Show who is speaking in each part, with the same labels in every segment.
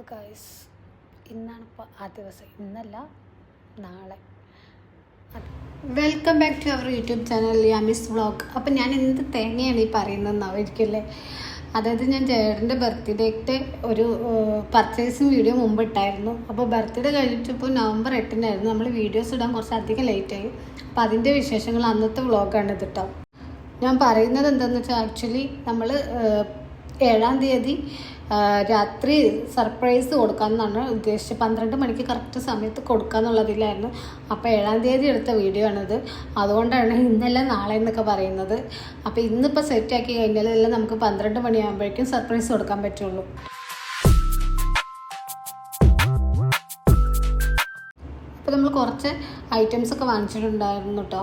Speaker 1: അപ്പോൾ ഗൈസ് ഇന്നാണിപ്പോൾ ആ ദിവസം, ഇന്നല്ല നാളെ. Welcome back to our YouTube channel Yami's vlog. അപ്പോൾ ഞാൻ എന്ത് തേങ്ങയാണ് ഈ പറയുന്നതെന്നായിരിക്കുമല്ലേ. അതായത് ഞാൻ ജേട്ടൻ്റെ ബർത്ത്ഡേക്ക് ഒരു പർച്ചേസിങ് വീഡിയോ മുമ്പ് ഇട്ടായിരുന്നു. അപ്പോൾ ബർത്ത്ഡേ കഴിഞ്ഞിട്ടിപ്പോൾ November 8-നായിരുന്നു. നമ്മൾ വീഡിയോസ് ഇടാൻ കുറച്ചധികം ലേറ്റായി. അപ്പോൾ അതിൻ്റെ വിശേഷങ്ങൾ അന്നത്തെ വ്ളോഗാണ് ഇത് കേട്ടോ. ഞാൻ പറയുന്നത് എന്താണെന്ന് വെച്ചാൽ, ആക്ച്വലി നമ്മൾ 7-ാം തീയതി രാത്രി സർപ്രൈസ് കൊടുക്കാമെന്നാണ് ഉദ്ദേശിച്ചത്. 12 മണിക്ക് കറക്റ്റ് സമയത്ത് കൊടുക്കാമെന്നുള്ളതിലായിരുന്നു. അപ്പോൾ 7-ാം തീയതി എടുത്ത വീഡിയോ ആണിത്. അതുകൊണ്ടാണ് ഇന്നല്ല നാളെ എന്നൊക്കെ പറയുന്നത്. അപ്പോൾ ഇന്നിപ്പോൾ സെറ്റാക്കി കഴിഞ്ഞാലെല്ലാം നമുക്ക് 12 മണിയാകുമ്പോഴേക്കും സർപ്രൈസ് കൊടുക്കാൻ പറ്റുള്ളൂ. അപ്പോൾ നമ്മൾ കുറച്ച് ഐറ്റംസൊക്കെ വാങ്ങിച്ചിട്ടുണ്ടായിരുന്നു കേട്ടോ.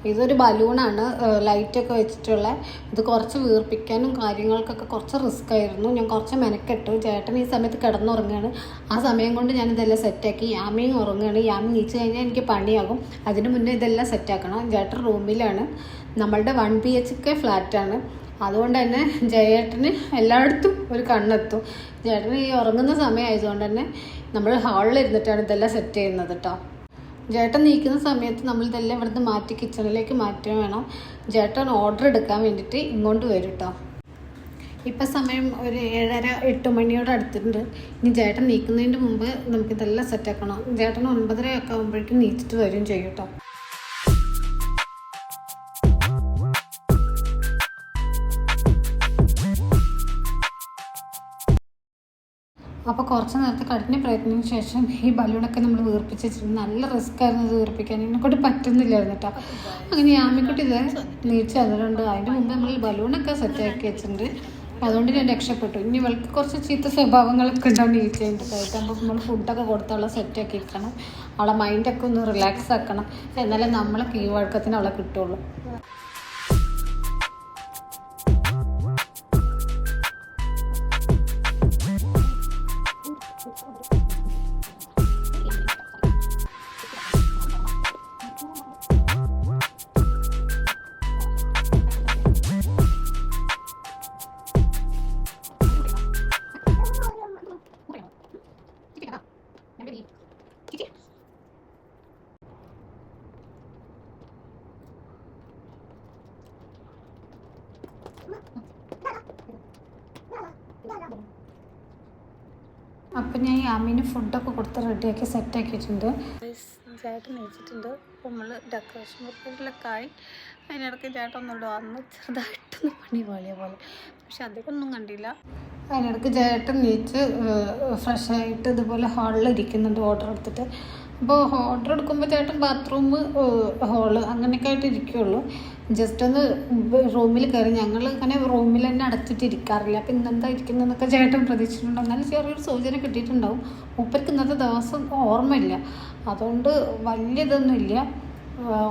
Speaker 1: ഇതൊരു ബലൂണാണ്, ലൈറ്റൊക്കെ വെച്ചിട്ടുള്ള. ഇത് കുറച്ച് വീർപ്പിക്കാനും കാര്യങ്ങൾക്കൊക്കെ കുറച്ച് റിസ്ക് ആയിരുന്നു. ഞാൻ കുറച്ച് മെനക്കെട്ടു. ചേട്ടൻ ഈ സമയത്ത് കിടന്നുറങ്ങുകയാണ്. ആ സമയം കൊണ്ട് ഞാനിതെല്ലാം സെറ്റാക്കി. യാമിയും ഉറങ്ങുകയാണ്. യാമി നീച്ച് കഴിഞ്ഞാൽ എനിക്ക് പണിയാകും. അതിന് മുന്നേ ഇതെല്ലാം സെറ്റാക്കണം. ചേട്ടൻ റൂമിലാണ്. നമ്മളുടെ 1 BHK ഫ്ലാറ്റാണ്. അതുകൊണ്ട് തന്നെ ജയേട്ടന് എല്ലായിടത്തും ഒരു കണ്ണെത്തും. ചേട്ടന് ഈ ഉറങ്ങുന്ന സമയമായതുകൊണ്ട് തന്നെ നമ്മൾ ഹാളിൽ ഇരുന്നിട്ടാണ് ഇതെല്ലാം സെറ്റ് ചെയ്യുന്നത് കേട്ടോ. ചേട്ടൻ നീക്കുന്ന സമയത്ത് നമ്മളിതെല്ലാം ഇവിടുന്ന് മാറ്റി കിച്ചണിലേക്ക് മാറ്റാൻ വേണം. ചേട്ടൻ ഓർഡർ എടുക്കാൻ വേണ്ടിയിട്ട് ഇങ്ങോട്ട് വരും കേട്ടോ. ഇപ്പം സമയം ഒരു 7:30-8 മണിയോട് അടുത്തിട്ടുണ്ട്. ഇനി ചേട്ടൻ നീക്കുന്നതിൻ്റെ മുമ്പ് നമുക്കിതെല്ലാം സെറ്റാക്കണം. ചേട്ടൻ 9:30 ഒക്കെ ആകുമ്പോഴേക്കും നീച്ചിട്ട് വരും ചെയ്യും കേട്ടോ. അപ്പോൾ കുറച്ച് നേരത്തെ കഠിന പ്രയത്നത്തിന് ശേഷം ഈ ബലൂണൊക്കെ നമ്മൾ വീർപ്പിച്ച് വെച്ചിട്ടുണ്ട്. നല്ല റിസ്ക് ആയിരുന്നു ഇത് വീർപ്പിക്കാൻ. എന്നെക്കൊണ്ട് പറ്റുന്നില്ലായിരുന്നു കേട്ടോ. അങ്ങനെ യാമിക്കുട്ടി ഇത് നീച്ച് തന്നിട്ടുണ്ട്. അതിൻ്റെ മുമ്പ് നമ്മൾ ബലൂണൊക്കെ സെറ്റാക്കി വെച്ചിട്ടുണ്ട്. അതുകൊണ്ട് ഞാൻ രക്ഷപ്പെട്ടു. ഇനി ഇവൾക്ക് കുറച്ച് ചീത്ത സ്വഭാവങ്ങളൊക്കെ ഉണ്ടാവും നീച്ചതിൻ്റെതായിട്ട്. അപ്പോൾ നമ്മൾ ഫുഡൊക്കെ കൊടുത്ത് അവളെ സെറ്റാക്കി വെക്കണം. അവളെ മൈൻഡൊക്കെ ഒന്ന് റിലാക്സ് ആക്കണം. എന്നാലേ നമ്മളെ കീഴ്വഴക്കത്തിന് അവളെ കിട്ടുള്ളൂ. അപ്പം ഞാൻ യാമീന് ഫുഡൊക്കെ കൊടുത്ത് റെഡിയാക്കി സെറ്റാക്കിയിട്ടുണ്ട്. ചേട്ടൻ കഴിച്ചിട്ടുണ്ട്. അപ്പോൾ നമ്മൾ ഡെക്കറേഷൻ വർക്കിലൊക്കെ ആയി. അതിനിടയ്ക്ക് ചേട്ടൻ ഒന്നുമില്ല, അന്ന് ചെറുതായിട്ടൊന്ന് പണി പോലെ പക്ഷെ അധികം ഒന്നും കണ്ടില്ല. അതിനിടയ്ക്ക് ചേട്ടൻ നീച്ച് ഫ്രഷായിട്ട് ഇതുപോലെ ഹാളിൽ ഇരിക്കുന്നുണ്ട് ഓർഡർ എടുത്തിട്ട്. അപ്പോൾ ഓർഡർ എടുക്കുമ്പോൾ ചേട്ടൻ ബാത്റൂം, ഹോള് അങ്ങനെയൊക്കെ ആയിട്ട് ഇരിക്കുകയുള്ളൂ. ജസ്റ്റ് ഒന്ന് റൂമിൽ കയറി. ഞങ്ങൾ അങ്ങനെ റൂമിൽ തന്നെ അടച്ചിട്ട് ഇരിക്കാറില്ല. അപ്പോൾ ഇന്നെന്താ ഇരിക്കുന്നതെന്നൊക്കെ ചേട്ടൻ പ്രതീക്ഷിച്ചിട്ടുണ്ടോ. എന്നാലും ചെറിയൊരു സൂചന കിട്ടിയിട്ടുണ്ടാവും. മൂപ്പർക്ക് ഇന്നത്തെ ദിവസം ഓർമ്മയില്ല. അതുകൊണ്ട് വലിയ ഇതൊന്നുമില്ല.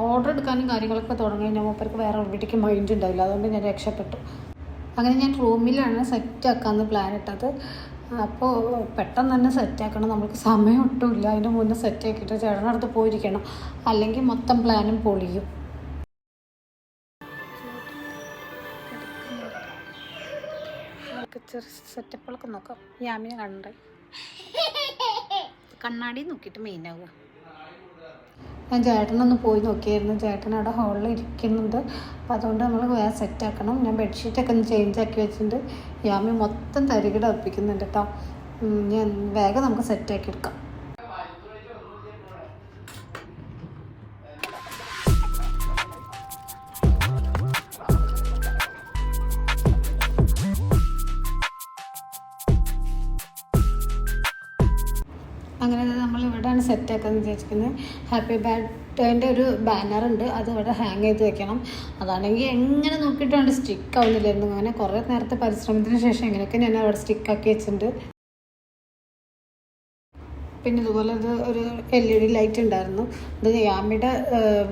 Speaker 1: ഓർഡർ എടുക്കാനും കാര്യങ്ങളൊക്കെ തുടങ്ങി കഴിഞ്ഞാൽ മൂപ്പർക്ക് വേറെ എവിടേക്ക് മൈൻഡ് ഉണ്ടാവില്ല. അതുകൊണ്ട് ഞാൻ രക്ഷപ്പെട്ടു. അങ്ങനെ ഞാൻ റൂമിലാണ് സെറ്റാക്കാമെന്ന് പ്ലാൻ ഇട്ടത്. അപ്പോൾ പെട്ടെന്ന് തന്നെ സെറ്റാക്കണം. നമുക്ക് സമയം ഒട്ടുമില്ല. അതിൻ്റെ മുന്നേ സെറ്റാക്കിയിട്ട് ചേട്ടനടുത്ത് പോയിരിക്കണം. അല്ലെങ്കിൽ മൊത്തം പ്ലാനും പൊളിയും. ചെറിയ സെറ്റപ്പുകളൊക്കെ നോക്കാം. യാമിനെ കണ്ടേ കണ്ണാടി നോക്കിയിട്ട് മെയിനാവുക. ഞാൻ ചേട്ടനൊന്ന് പോയി നോക്കിയായിരുന്നു. ചേട്ടൻ അവിടെ ഹാളിൽ ഇരിക്കുന്നുണ്ട്. അപ്പോൾ അതുകൊണ്ട് നമ്മൾ വേറെ സെറ്റാക്കണം. ഞാൻ ബെഡ്ഷീറ്റൊക്കെ ഒന്ന് ചേഞ്ച് ആക്കി വെച്ചിട്ടുണ്ട്. യാമി മൊത്തം തരികിട ഒപ്പിക്കുന്നുണ്ട് കേട്ടോ. ഞാൻ വേഗം നമുക്ക് സെറ്റാക്കി എടുക്കാം. അങ്ങനെ നമ്മൾ ഇവിടെയാണ് സെറ്റാക്കാന്ന് വിചാരിക്കുന്നത്. ഹാപ്പി ബർത്ത്ഡേൻ്റെ ഒരു ബാനറുണ്ട്. അത് ഇവിടെ ഹാങ് ചെയ്ത് വെക്കണം. അതാണെങ്കിൽ എങ്ങനെ നോക്കിയിട്ടാണ് സ്റ്റിക്ക് ആവുന്നില്ലായിരുന്നു. അങ്ങനെ കുറേ നേരത്തെ പരിശ്രമത്തിന് ശേഷം എങ്ങനെയൊക്കെ ഞാൻ അവിടെ സ്റ്റിക്കാക്കി വെച്ചിട്ടുണ്ട്. പിന്നെ ഇതുപോലെ ഇത് ഒരു LED ലൈറ്റ് ഉണ്ടായിരുന്നു. ഇത് യാമിയുടെ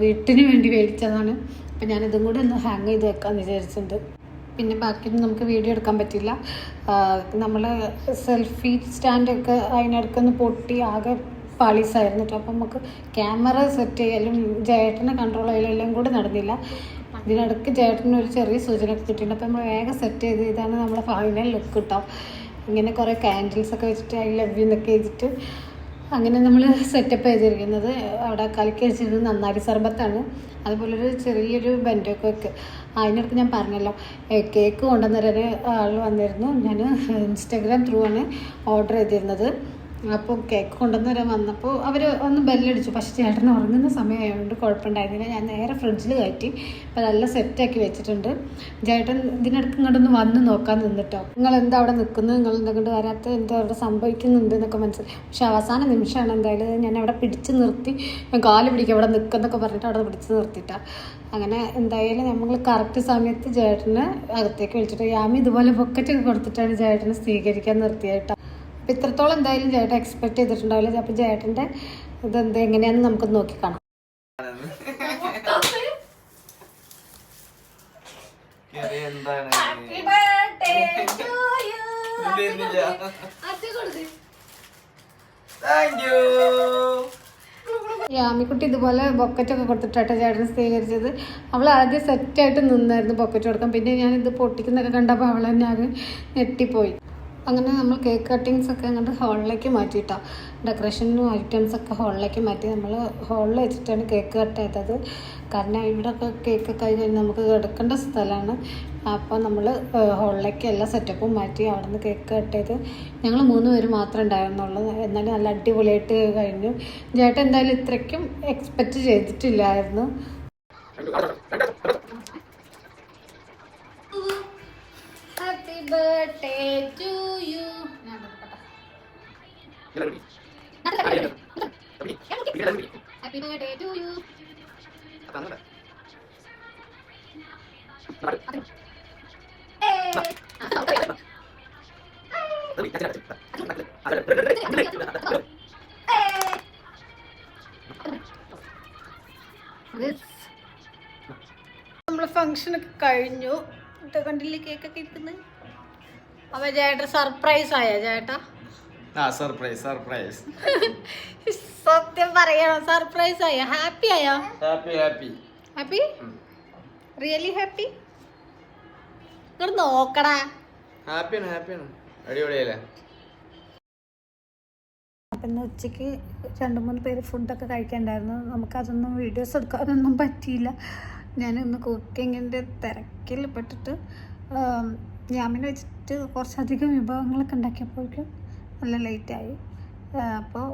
Speaker 1: വീട്ടിന് വേണ്ടി മേടിച്ചതാണ്. അപ്പം ഞാനിതും കൂടെ ഒന്ന് ഹാങ് ചെയ്ത് വെക്കാമെന്ന് വിചാരിച്ചിട്ടുണ്ട്. പിന്നെ ബാക്കിയൊന്നും നമുക്ക് വീഡിയോ എടുക്കാൻ പറ്റില്ല. നമ്മൾ സെൽഫി സ്റ്റാൻഡൊക്കെ അതിനിടയ്ക്കൊന്ന് പൊട്ടി ആകെ പാളീസായിരുന്നു കേട്ടോ. അപ്പം നമുക്ക് ക്യാമറ സെറ്റ് ചെയ്യലും ചേട്ടനെ കൺട്രോൾ ചെയ്യലും എല്ലാം കൂടെ നടന്നില്ല. ഇതിനിടയ്ക്ക് ചേട്ടന് ഒരു ചെറിയ സൂചന കിട്ടിയിട്ടുണ്ട്. അപ്പം നമ്മൾ വേഗം സെറ്റ് ചെയ്ത് ഇതാണ് നമ്മുടെ ഫൈനൽ ലുക്ക് കിട്ടാം. ഇങ്ങനെ കുറേ ക്യാൻഡിൽസൊക്കെ വെച്ചിട്ട് ഐ ലവ് യു എന്നൊക്കെ എഴുതിയിട്ട് അങ്ങനെ നമ്മൾ സെറ്റപ്പ് ചെയ്തിരിക്കുന്നത്. അവിടെ കലക്കി വെച്ചിരുന്നത് നന്നാരി സർബത്താണ്. അതുപോലൊരു ചെറിയൊരു ബെൻഡൊക്കെ വെക്ക്. അതിനിടയ്ക്ക് ഞാൻ പറഞ്ഞല്ലോ കേക്ക് കൊണ്ടുവന്നൊരു ആൾ വന്നിരുന്നു. ഞാൻ ഇൻസ്റ്റാഗ്രാം ത്രൂ ആണ് ഓർഡർ ചെയ്തിരുന്നത്. അപ്പോൾ കേക്ക് കൊണ്ടുവന്നവരാൻ വന്നപ്പോൾ അവർ ഒന്ന് ബെല്ലടിച്ചു. പക്ഷേ ചേട്ടൻ ഉറങ്ങുന്ന സമയമായതുകൊണ്ട് കുഴപ്പമുണ്ടായിരുന്നില്ല. ഞാൻ നേരെ ഫ്രിഡ്ജിൽ കയറ്റി അപ്പോൾ നല്ല സെറ്റാക്കി വെച്ചിട്ടുണ്ട്. ചേട്ടൻ ഇതിനിടയ്ക്ക് ഇങ്ങോട്ടൊന്ന് വന്ന് നോക്കാൻ നിന്നിട്ടോ. നിങ്ങൾ എന്താ അവിടെ നിൽക്കുന്നത്, നിങ്ങൾ എന്തുകൊണ്ട് വരാത്ത, എന്താ അവിടെ സംഭവിക്കുന്നുണ്ട് എന്നൊക്കെ മനസ്സിലായി. പക്ഷെ അവസാന നിമിഷമാണ് എന്തായാലും ഞാൻ അവിടെ പിടിച്ച് നിർത്തി. ഞാൻ കാല് പിടിക്കുക അവിടെ നിൽക്കുന്നൊക്കെ പറഞ്ഞിട്ട് അവിടെ പിടിച്ച് നിർത്തിയിട്ടാണ്. അങ്ങനെ എന്തായാലും നമ്മൾ കറക്റ്റ് സമയത്ത് ചേട്ടനെ അകത്തേക്ക് വിളിച്ചിട്ട് യാമി ഇതുപോലെ ബൊക്കറ്റൊക്കെ കൊടുത്തിട്ടാണ് ചേട്ടനെ സ്വീകരിക്കാൻ നിർത്തിയായിട്ടോ. അപ്പം ഇത്രത്തോളം എന്തായാലും ചേട്ടൻ എക്സ്പെക്ട് ചെയ്തിട്ടുണ്ടാവില്ല. അപ്പം ചേട്ടൻ്റെ ഇതെന്ത് എങ്ങനെയാണെന്ന് നമുക്ക് നോക്കി കാണാം. യാമിക്കുട്ടി ഇതുപോലെ ബൊക്കറ്റൊക്കെ കൊടുത്തിട്ടാട്ടോ ചേട്ടൻ സ്വീകരിച്ചത്. അവൾ ആദ്യം സെറ്റായിട്ട് നിന്നായിരുന്നു ബൊക്കറ്റ് കൊടുക്കാൻ. പിന്നെ ഞാനിത് പൊട്ടിക്കുന്നൊക്കെ കണ്ടപ്പോൾ അവൾ തന്നെ ആകെ ഞെട്ടിപ്പോയി. അങ്ങനെ നമ്മൾ കേക്ക് കട്ടിങ്സ് ഒക്കെ അങ്ങോട്ട് ഹോളിലേക്ക് മാറ്റിയിട്ടോ. ഡെക്കറേഷനും ഐറ്റംസൊക്കെ ഹോളിലേക്ക് മാറ്റി. നമ്മൾ ഹോളിൽ വെച്ചിട്ടാണ് കേക്ക് കട്ട് ചെയ്തത്. കാരണം ഇവിടെയൊക്കെ കേക്ക് കഴിഞ്ഞാൽ നമുക്ക് എടുക്കേണ്ട സ്ഥലമാണ്. അപ്പോൾ നമ്മൾ ഹോളിലേക്ക് എല്ലാ സെറ്റപ്പും മാറ്റി അവിടെ നിന്ന് കേക്ക് കട്ട് ചെയ്ത് ഞങ്ങൾ 3 പേര് മാത്രമേ ഉണ്ടായിരുന്നുള്ളൂ. എന്നാലും നല്ല അടിപൊളിയായിട്ട് കഴിഞ്ഞു. ചേട്ടൻ എന്തായാലും ഇത്രയ്ക്കും expect ചെയ്തിട്ടില്ലായിരുന്നു. Happy birthday to you. Happy birthday to you. നമ്മളെ ഫംഗ്ഷനൊക്കെ കഴിഞ്ഞു. കണ്ടില്ലേ കേക്കൊക്കെ ഇരിക്കുന്നത്. അപ്പൊ ചേട്ടാ സർപ്രൈസ് ആയ ചേട്ടാ? സത്യം പറയണം, സർപ്രൈസ് ആയ? ഹാപ്പി ആയോ? Happy really happy? ഇങ്ങോട്ട് നോക്കടാ. അപ്പം ഇന്ന് ഉച്ചയ്ക്ക് 2-3 പേര് ഫുഡൊക്കെ കഴിക്കണ്ടായിരുന്നു. നമുക്കതൊന്നും വീഡിയോസ് എടുക്കാനൊന്നും പറ്റിയില്ല. ഞാനിന്ന് കുക്കിങ്ങിൻ്റെ തിരക്കിൽ പെട്ടിട്ട് യാമിനെ വെച്ചിട്ട് കുറച്ചധികം വിഭവങ്ങളൊക്കെ ഉണ്ടാക്കിയപ്പോഴേക്കും നല്ല ലേറ്റായി. അപ്പോൾ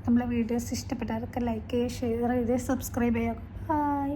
Speaker 1: നമ്മളെ വീഡിയോസ് ഇഷ്ടപ്പെട്ടവരൊക്കെ ലൈക്ക് ചെയ്യുക, ഷെയർ ചെയ്ത് സബ്സ്ക്രൈബ് ചെയ്യുക. ബൈ.